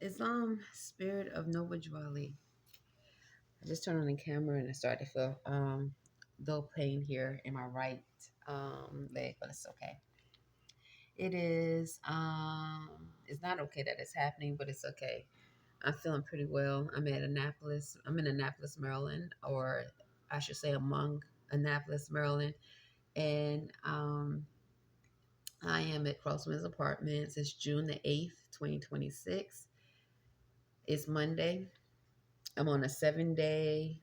It's Spirit of Nova Jwali. I just turned on the camera and I started to feel dull pain here in my right leg, but it's okay. It is it's not okay that it's happening, but it's okay. I'm feeling pretty well. I'm at Annapolis. I'm in Annapolis, Maryland, or I should say among Annapolis, Maryland. And I am at Crosswinds Apartments. It's June the 8th, 2026. It's Monday. I'm on a 7 day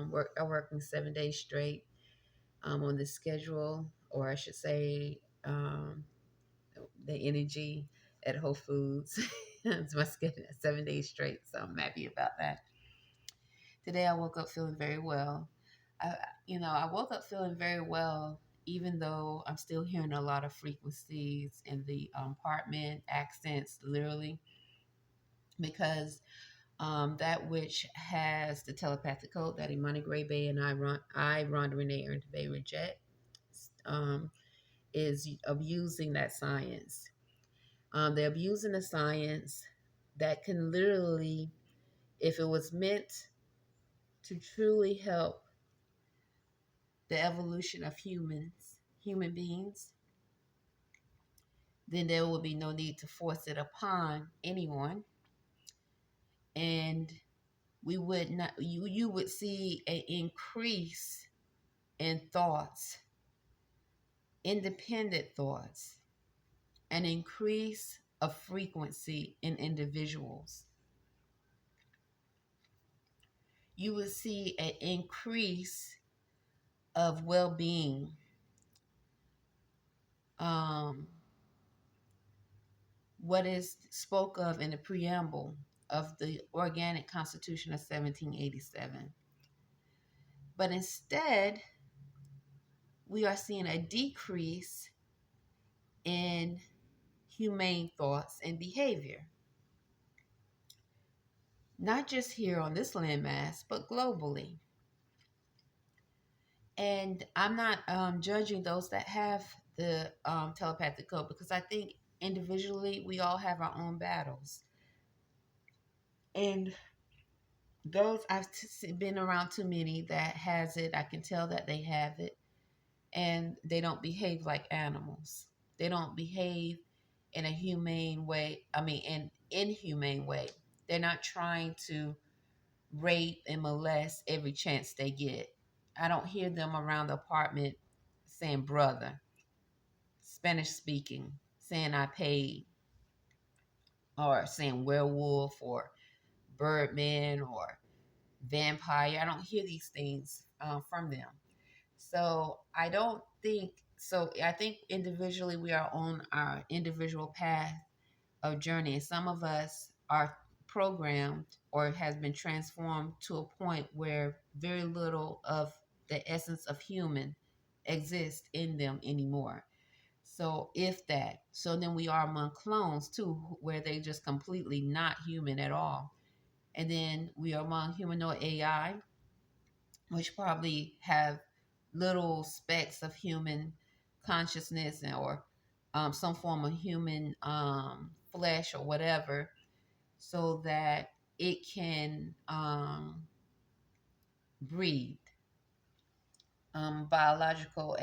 work. I'm working 7 days straight on this schedule, or I should say, the energy at Whole Foods. It's my schedule 7 days straight, so I'm happy about that. Today I woke up feeling very well. I, I woke up feeling very well, even though I'm still hearing a lot of frequencies in the apartment accents, literally, because that which has the telepathic code that Imani Gray Bay and Rhonda Renee Arrington-Bey reject, um, is abusing that science. They're abusing the science that can literally, if it was meant to truly help the evolution of human beings, then there will be no need to force it upon anyone. And we would not, you would see an increase in thoughts, independent thoughts, an increase of frequency in individuals. You will see an increase of well-being. What is spoke of in the preamble of the Organic Constitution of 1787. But instead, we are seeing a decrease in humane thoughts and behavior. Not just here on this landmass, but globally. And I'm not judging those that have the telepathic code, because I think individually we all have our own battles. And those I've been around too many that has it. I can tell that they have it, and they don't behave like animals. They don't behave in a humane way. I mean, in inhumane way. They're not trying to rape and molest every chance they get. I don't hear them around the apartment saying brother, Spanish speaking, saying I paid, or saying werewolf or birdman or vampire. I don't hear these things from them. So I don't think so. I think individually we are on our individual path of journey. And some of us are programmed or has been transformed to a point where very little of the essence of human exists in them anymore. So if that, so then we are among clones too, where they just completely not human at all. And then we are among humanoid AI, which probably have little specks of human consciousness or some form of human flesh or whatever, so that it can breathe biological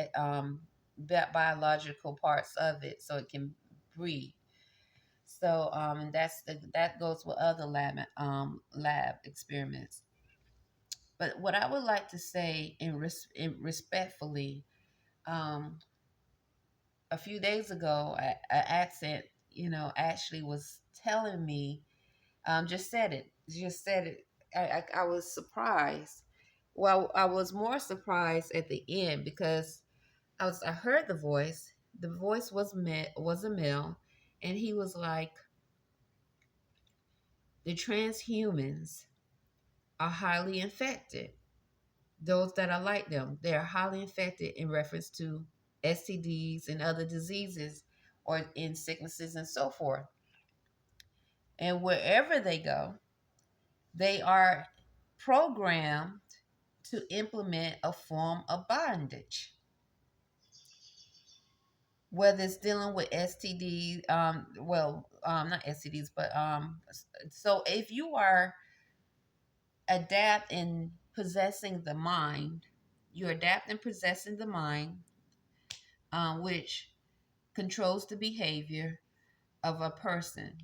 biological parts of it, so it can breathe. So and that goes with other lab experiments. But what I would like to say in respectfully, um, a few days ago, an accent, actually was telling me, just said it. I was surprised. Well, I was more surprised at the end because I heard the voice. The voice was a male, and he was like, the transhumans are highly infected. Those that are like them, they are highly infected in reference to STDs and other diseases or in sicknesses and so forth. And wherever they go, they are programmed to implement a form of bondage. whether it's dealing with STDs, not STDs, but so if you are adapt in possessing the mind, you adapt in possessing the mind, which controls the behavior of a person,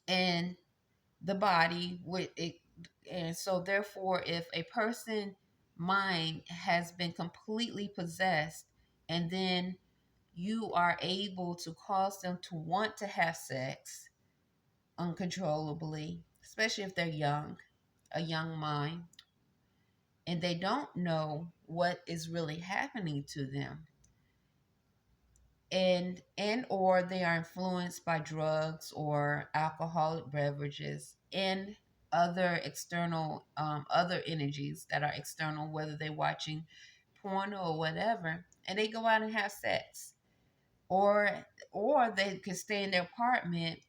and the body with it. And so therefore, if a person mind has been completely possessed, and then you are able to cause them to want to have sex uncontrollably, especially if they're young, a young mind, and they don't know what is really happening to them, and or they are influenced by drugs or alcoholic beverages and other external other energies that are external, whether they're watching porno or whatever, and they go out and have sex, or they could stay in their apartment,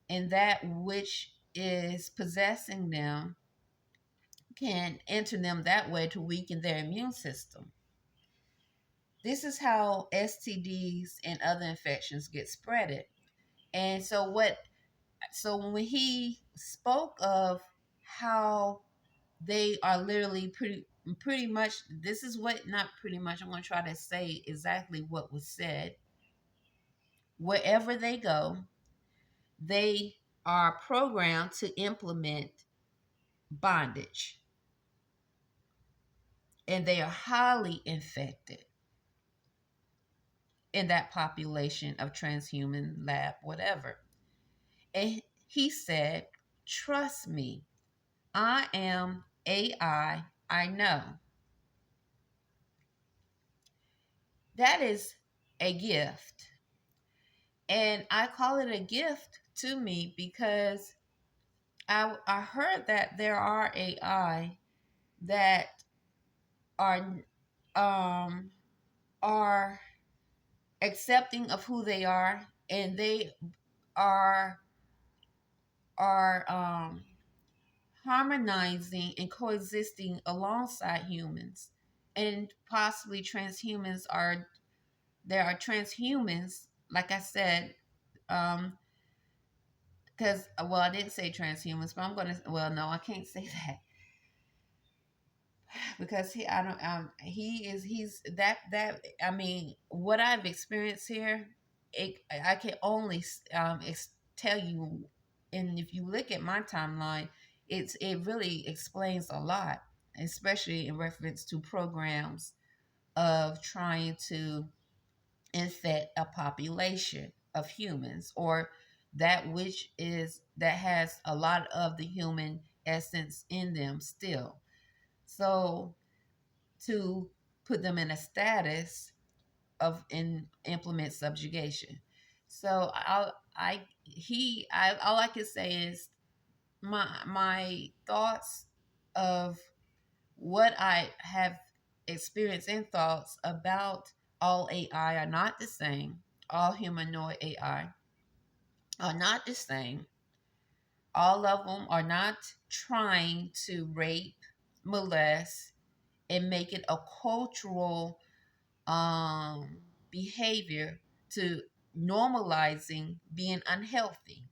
and that which is possessing them can enter them that way to weaken their immune system. This is how STDs and other infections get spreaded. And so when he spoke of how they are literally pretty much, this is what, not pretty much, I'm going to try to say exactly what was said. Wherever they go, they are programmed to implement bondage, and they are highly infected in that population of transhuman lab, whatever. And he said, trust me, I am AI. I know. That is a gift. And I call it a gift to me because I heard that there are AI that are um, are accepting of who they are, and they are are harmonizing and coexisting alongside humans, and possibly transhumans are, there are transhumans, like I said, because well, I didn't say transhumans, but I'm gonna, well, no, I can't say that because I don't he's that I mean, what I've experienced here, I can only tell you, and if you look at my timeline, it really explains a lot, especially in reference to programs of trying to infect a population of humans, or that which is that has a lot of the human essence in them still. So to put them in a status of implement subjugation. So all I can say is my thoughts of what I have experienced and thoughts about all AI are not the same. All humanoid AI are not the same. All of them are not trying to rape, molest, and make it a cultural behavior to normalizing being unhealthy,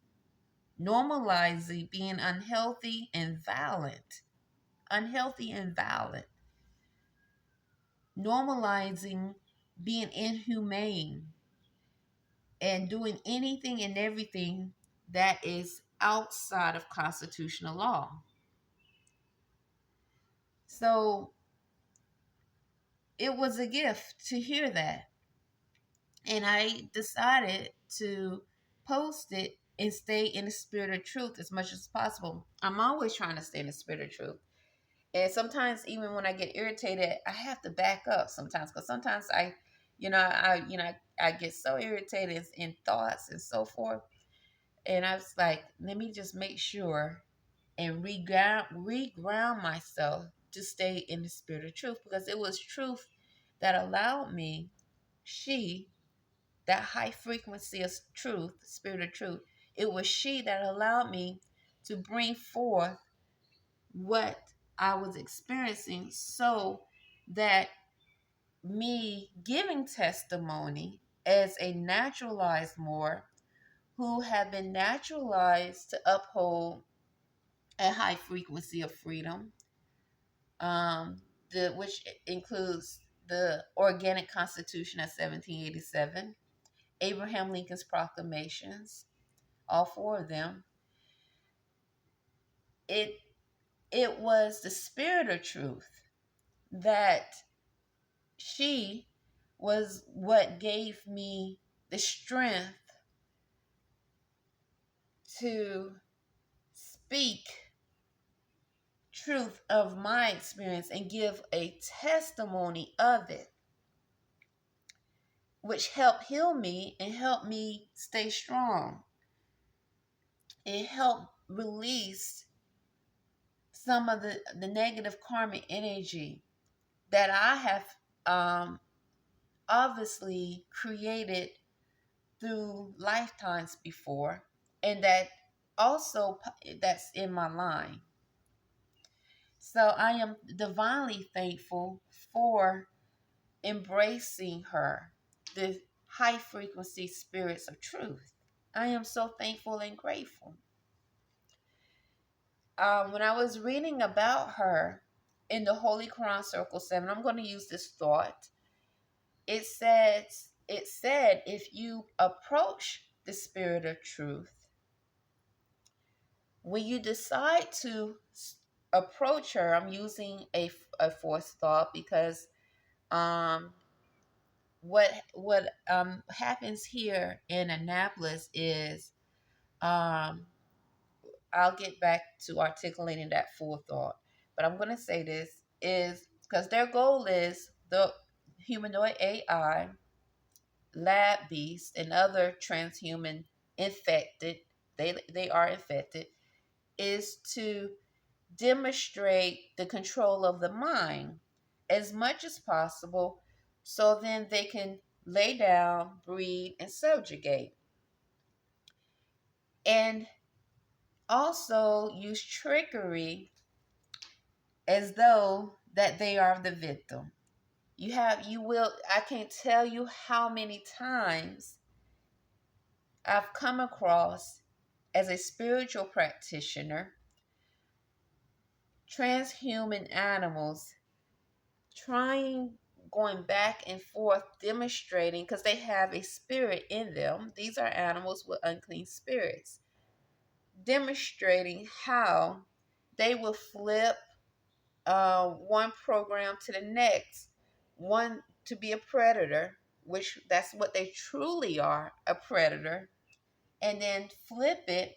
normalizing being unhealthy and violent, unhealthy and violent, normalizing being inhumane, and doing anything and everything that is outside of constitutional law. So it was a gift to hear that. And I decided to post it and stay in the spirit of truth as much as possible. I'm always trying to stay in the spirit of truth. And sometimes even when I get irritated, I have to back up sometimes, because sometimes I get so irritated in thoughts and so forth. And I was like, let me just make sure and reground myself to stay in the spirit of truth, because it was truth that allowed me, she, that high frequency of truth, spirit of truth, it was she that allowed me to bring forth what I was experiencing, so that me giving testimony as a naturalized Moor who have been naturalized to uphold a high frequency of freedom, which includes the Organic Constitution of 1787, Abraham Lincoln's proclamations, all four of them. It it was the spirit of truth that she was what gave me the strength to speak truth of my experience and give a testimony of it, which helped heal me and helped me stay strong. It helped release some of the negative karmic energy that I have obviously created through lifetimes before, and that also that's in my line. So I am divinely thankful for embracing her, the high frequency spirits of truth. I am so thankful and grateful. When I was reading about her in the Holy Quran Circle 7, I'm going to use this thought. It said if you approach the spirit of truth, when you decide to approach her, I'm using a fourth thought because um, what happens here in Annapolis is I'll get back to articulating that full thought, but I'm going to say this is because their goal is the humanoid AI, lab beasts, and other transhuman infected. They are infected, is to demonstrate the control of the mind as much as possible so then they can lay down, breed, and subjugate. And also use trickery as though that they are the victim. I can't tell you how many times I've come across as a spiritual practitioner transhuman animals going back and forth demonstrating, because they have a spirit in them. These are animals with unclean spirits, demonstrating how they will flip one program to the next, one to be a predator, which that's what they truly are, a predator, and then flip it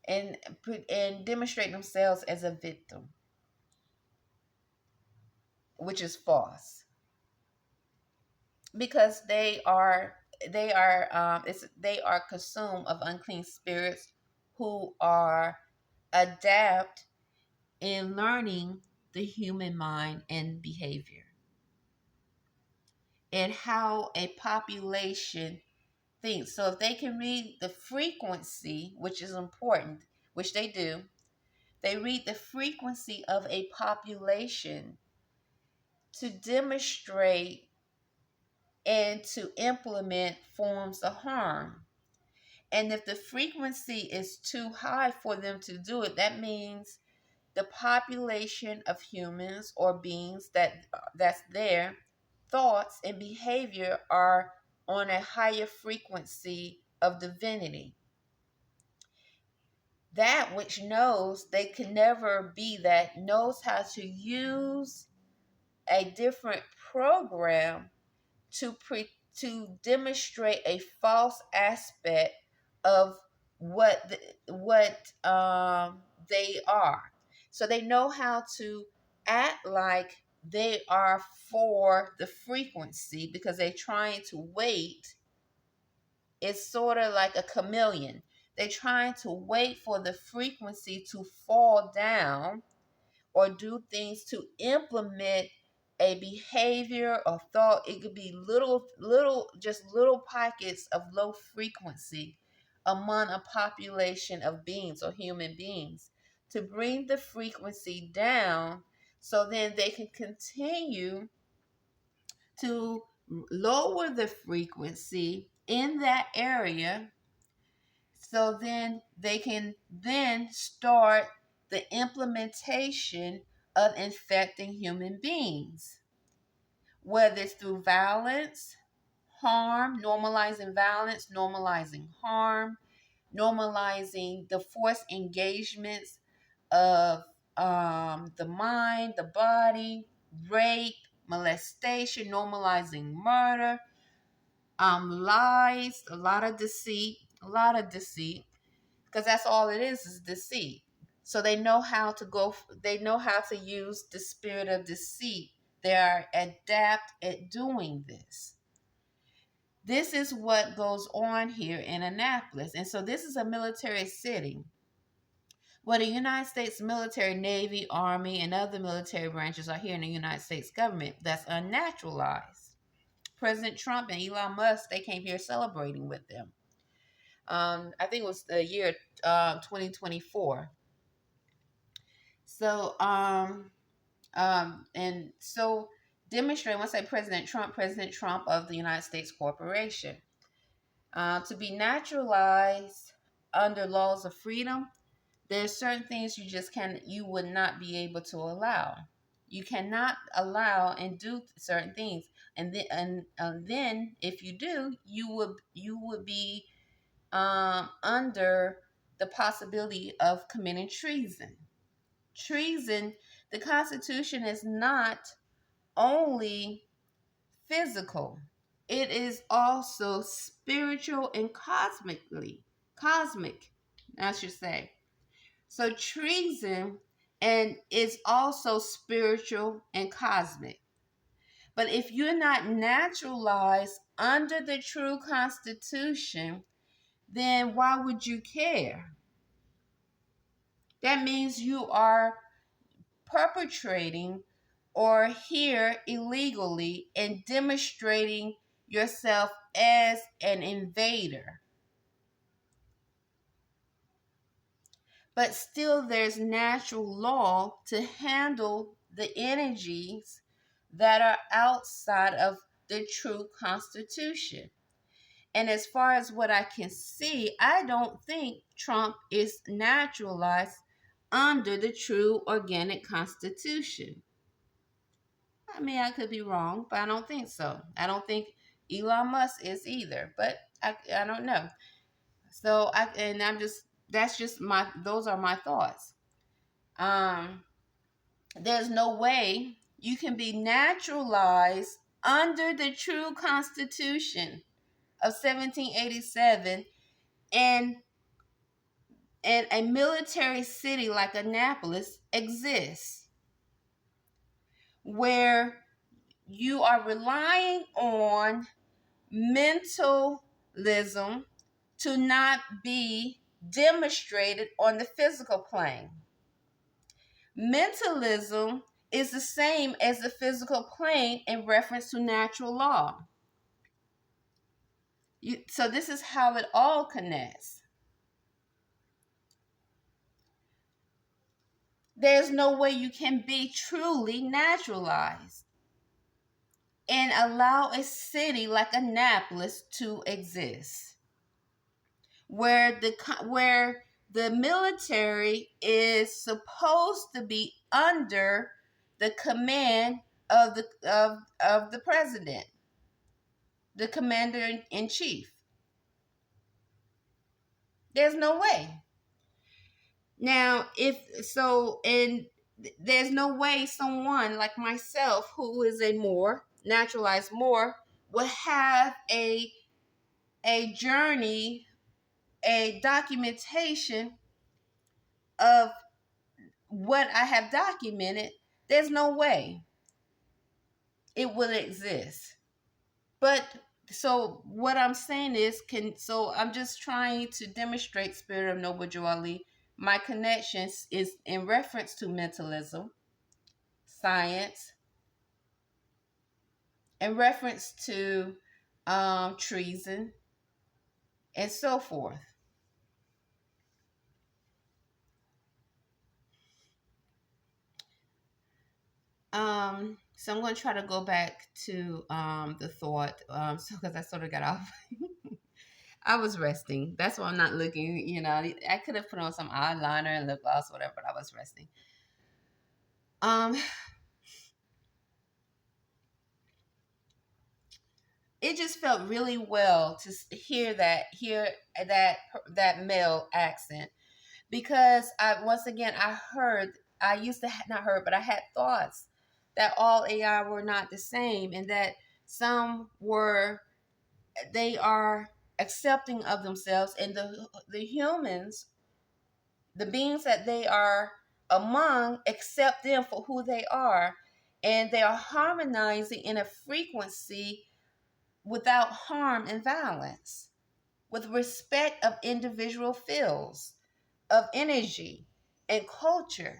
and demonstrate themselves as a victim, which is false, because they are consumed of unclean spirits who are adept in learning the human mind and behavior and how a population thinks. So if they can read the frequency, which is important, which they do, they read the frequency of a population to demonstrate and to implement forms of harm. And if the frequency is too high for them to do it, that means the population of humans or beings that's there, thoughts and behavior are on a higher frequency of divinity. That which knows they can never be that, knows how to use a different program to demonstrate a false aspect of what they are. So they know how to act like they are for the frequency because they're trying to wait. It's sort of like a chameleon. They're trying to wait for the frequency to fall down or do things to implement a behavior or thought. It could be just little pockets of low frequency among a population of beings or human beings to bring the frequency down so then they can continue to lower the frequency in that area, so then they can then start the implementation of infecting human beings, whether it's through violence, harm, normalizing violence, normalizing harm, normalizing the forced engagements of the mind, the body, rape, molestation, normalizing murder, lies, a lot of deceit, because that's all it is deceit. So they know how to they know how to use the spirit of deceit. They are adept at doing this. This is what goes on here in Annapolis. And so this is a military city where the United States military, Navy, Army, and other military branches are here in the United States government. That's unnaturalized. President Trump and Elon Musk, they came here celebrating with them. I think it was the year 2024. So, and so demonstrating, when I say President Trump of the United States Corporation, to be naturalized under laws of freedom, there's certain things you would not be able to allow. You cannot allow and do certain things, and then if you do, you would be under the possibility of committing treason. Treason, the Constitution is not only physical, it is also spiritual and cosmic, I should say. So treason and is also spiritual and cosmic. But if you're not naturalized under the true Constitution, then why would you care? That means you are perpetrating or here illegally and demonstrating yourself as an invader. But still, there's natural law to handle the energies that are outside of the true Constitution. And as far as what I can see, I don't think Trump is naturalized under the true organic Constitution. I mean, I could be wrong, but I don't think so. I don't think Elon Musk is either, but I don't know. So that's just those are my thoughts. There's no way you can be naturalized under the true Constitution of 1787 and a military city like Annapolis exists, where you are relying on mentalism to not be demonstrated on the physical plane. Mentalism is the same as the physical plane in reference to natural law. So this is how it all connects. There's no way you can be truly naturalized and allow a city like Annapolis to exist, where the military is supposed to be under the command of the president, the commander in chief. There's no way. Now, there's no way someone like myself, who is a more naturalized Moor, would have a journey, a documentation of what I have documented. There's no way it will exist. But so what I'm saying is, I'm just trying to demonstrate Spirit of Noble Joali. My connections is in reference to mentalism, science, in reference to treason, and so forth. So I'm going to try to go back to the thought. So because I sort of got off. I was resting. That's why I'm not looking. I could have put on some eyeliner and lip gloss, whatever, but I was resting. Um, it just felt really well to hear that male accent, because I used to not heard, but I had thoughts that all AI were not the same, and that some were, they are accepting of themselves, and the humans, the beings that they are among, accept them for who they are, and they are harmonizing in a frequency without harm and violence, with respect of individual fields of energy and culture.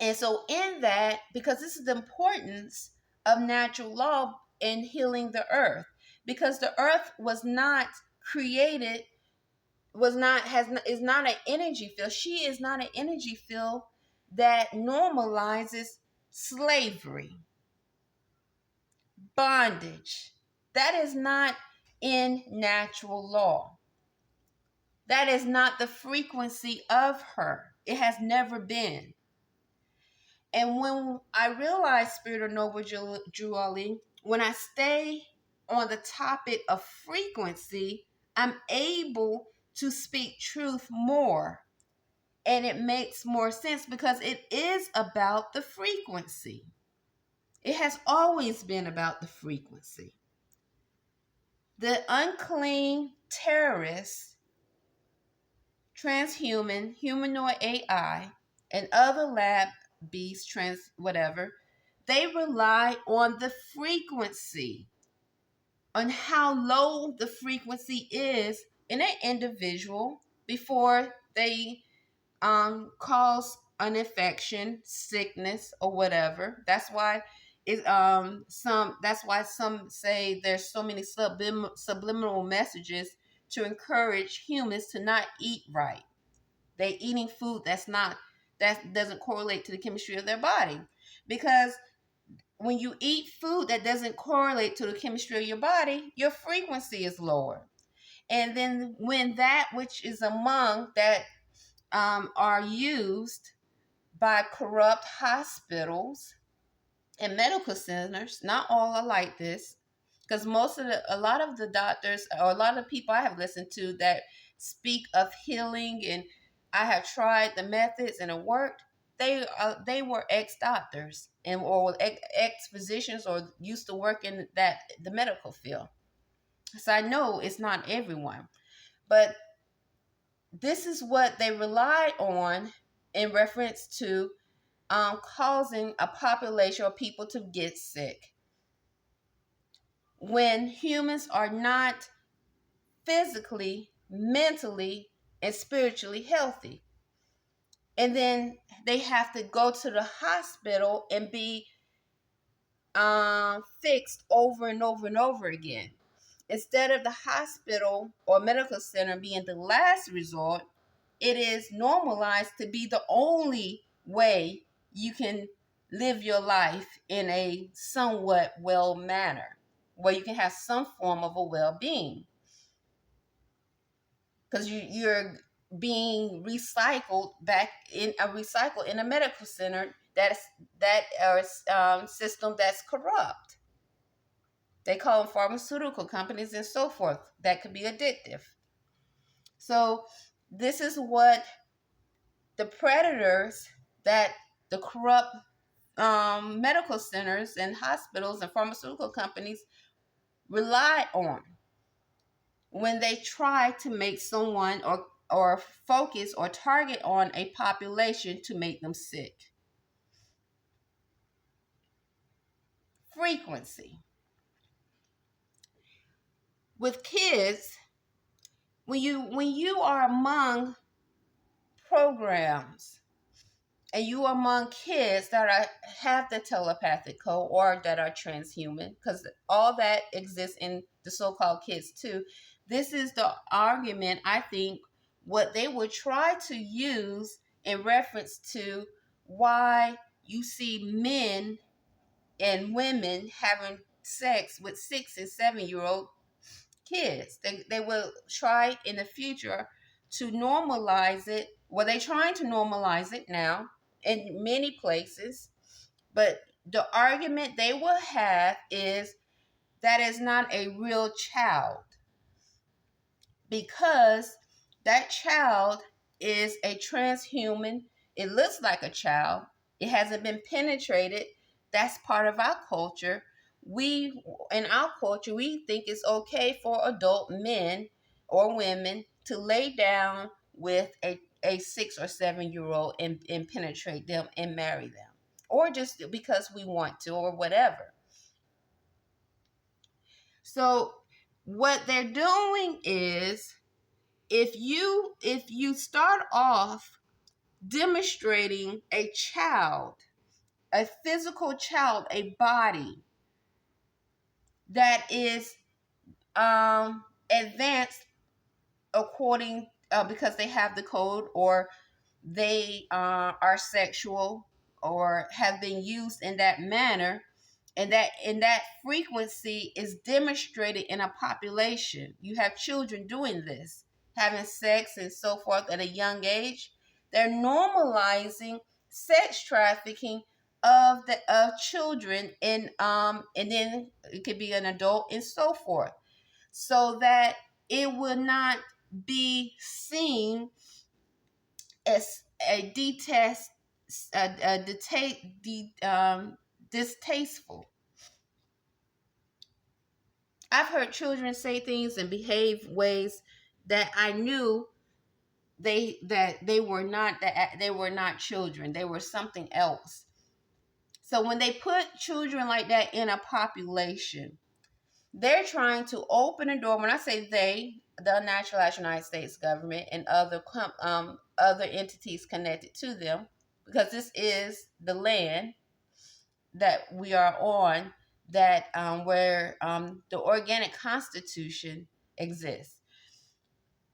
And so, in that, because this is the importance of natural law in healing the earth, because the earth was not created, is not an energy field. She is not an energy field that normalizes slavery, bondage. That is not in natural law. That is not the frequency of her. It has never been. And when I realized, Spirit of Nova Julie, when I stay on the topic of frequency, I'm able to speak truth more. And it makes more sense because it is about the frequency. It has always been about the frequency. The unclean terrorists, transhuman, humanoid AI, and other lab beasts, whatever, they rely on the frequency, on how low the frequency is in an individual before they cause an infection, sickness, or whatever. That's why some say there's so many subliminal messages to encourage humans to not eat right. They eating food that doesn't correlate to the chemistry of their body. Because when you eat food that doesn't correlate to the chemistry of your body, your frequency is lower. And then when that which is among that are used by corrupt hospitals and medical centers, not all are like this, because a lot of the doctors, or a lot of people I have listened to that speak of healing, and I have tried the methods and it worked. They were ex doctors or ex physicians, or used to work in the medical field. So I know it's not everyone, but this is what they rely on in reference to causing a population or people to get sick. When humans are not physically, mentally, and spiritually healthy. And then they have to go to the hospital and be fixed over and over and over again. Instead of the hospital or medical center being the last resort, it is normalized to be the only way you can live your life in a somewhat well manner, where you can have some form of a well-being. Because you're being recycled in a medical center system that's corrupt. They call them pharmaceutical companies and so forth. That could be addictive. So this is what the predators, that the corrupt medical centers and hospitals and pharmaceutical companies rely on when they try to make someone or focus or target on a population to make them sick. Frequency. With kids, when you are among programs and you are among kids that have the telepathic code or that are transhuman, because all that exists in the so-called kids too. This is the argument, I think, what they would try to use in reference to why you see men and women having sex with 6 and 7 year old kids. They will try in the future to normalize it. Well, they're trying to normalize it now in many places, but the argument they will have is that is not a real child, because that child is a transhuman. It looks like a child. It hasn't been penetrated. That's part of our culture. We, in our culture, we think it's okay for adult men or women to lay down with a 6 or 7 year old and penetrate them and marry them, or just because we want to, or whatever. So what they're doing is, if you start off demonstrating a child, a physical child, a body that is advanced according, because they have the code, or they are sexual or have been used in that manner, and that frequency is demonstrated in a population. You have children doing this, having sex and so forth at a young age. They're normalizing sex trafficking of children, and then it could be an adult and so forth, so that it will not be seen as a detest, distasteful. I've heard children say things and behave ways that I knew they were not, that they were not children. They were something else. So when they put children like that in a population, they're trying to open a door. When I say they, the unnaturalized United States government and other entities connected to them, because this is the land that we are on, that where the organic constitution exists.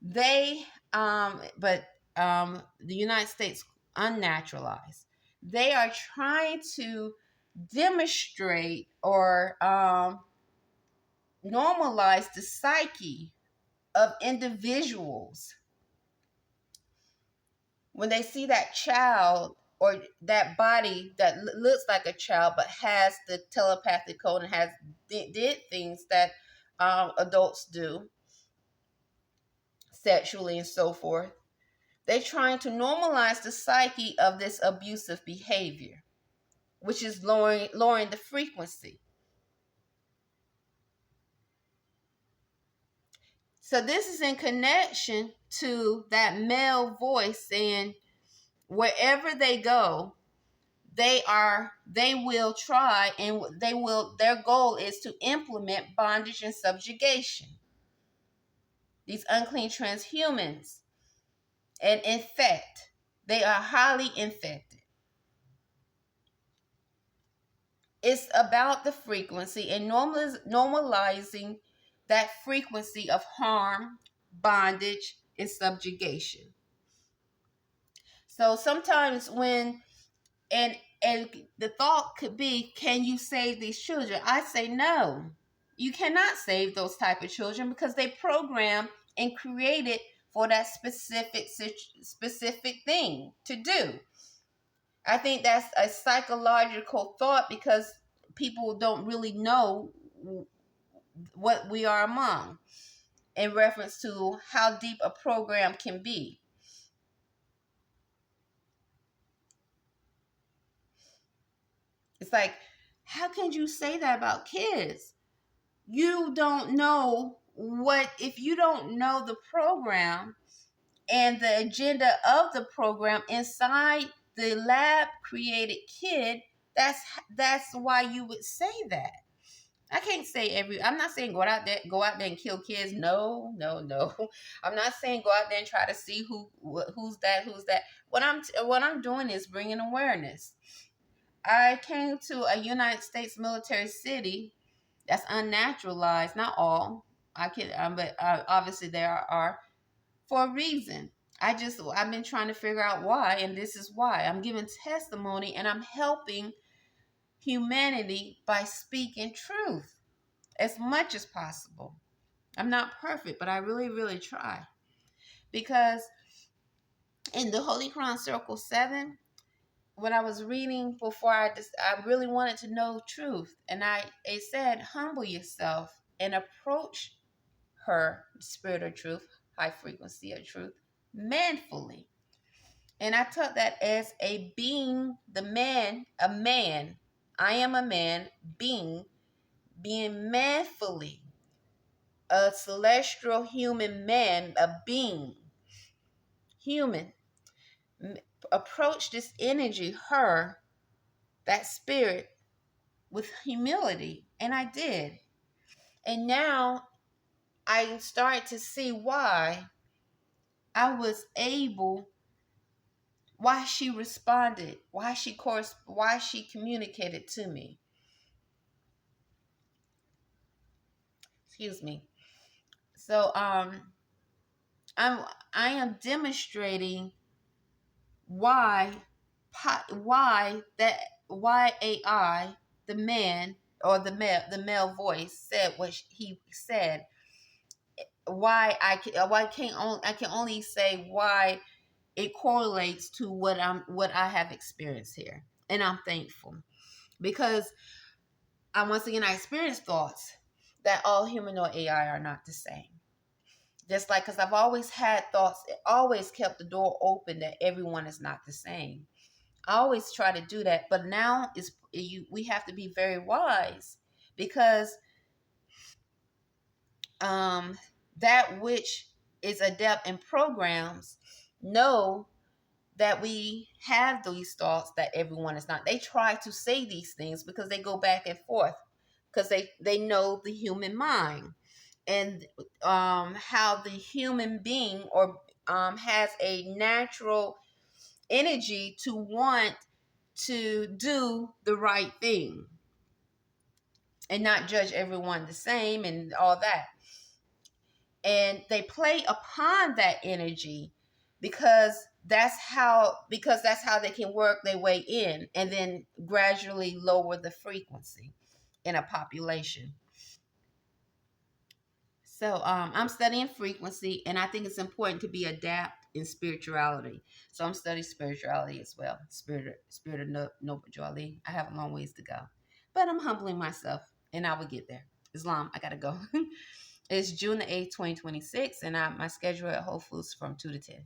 They, but the United States unnaturalized. They are trying to demonstrate or normalize the psyche of individuals when they see that child or that body that looks like a child but has the telepathic code and has did things that adults do sexually and so forth. They're trying to normalize the psyche of this abusive behavior, which is lowering the frequency. So this is in connection to that male voice saying, wherever they go, they will try, and their goal is to implement bondage and subjugation. These unclean transhumans, and infect. They are highly infected. It's about the frequency and normalizing that frequency of harm, bondage, and subjugation. So sometimes when and the thought could be, can you save these children? I say no. You cannot save those type of children, because they programmed and created for that specific thing to do. I think that's a psychological thought, because people don't really know what we are among in reference to how deep a program can be. It's like, how can you say that about kids? You don't know if you don't know the program and the agenda of the program inside the lab created kid. That's why you would say that. I can't say I'm not saying go out there and kill kids. No, no, no. I'm not saying go out there and try to see who's that. What I'm doing is bringing awareness. I came to a United States military city that's unnaturalized. Not all. But obviously there are, for a reason. I've been trying to figure out why, and this is why. I'm giving testimony and I'm helping humanity by speaking truth as much as possible. I'm not perfect, but I really, really try. Because in the Holy Quran Circle 7, when I was reading before I really wanted to know truth. And it said, humble yourself and approach her, spirit of truth, high frequency of truth, manfully. And I took that as a being, the man, a man. I am a man, being manfully, a celestial human man, a being, human. Approach this energy, her, that spirit, with humility. And I did. And now I started to see why I was able, why she responded, why she communicated to me. Excuse me. So I'm I am demonstrating why why AI, the man, or the male voice said what he said. I can only say why it correlates to what I have experienced here, and I'm thankful because I experienced thoughts that all human or AI are not the same. Just like, because I've always had thoughts, it always kept the door open that everyone is not the same. I always try to do that, but now we have to be very wise because that which is adept in programs know that we have these thoughts that everyone is not. They try to say these things because they go back and forth because they know the human mind and how the human being or has a natural energy to want to do the right thing and not judge everyone the same and all that. And they play upon that energy because that's how they can work their way in and then gradually lower the frequency in a population. So I'm studying frequency, and I think it's important to be adept in spirituality. So I'm studying spirituality as well. Spirit of Noble Jali. I have a long ways to go, but I'm humbling myself, and I will get there. Islam, I gotta go. It's June the 8th, 2026, and my schedule at Whole Foods from 2 to 10.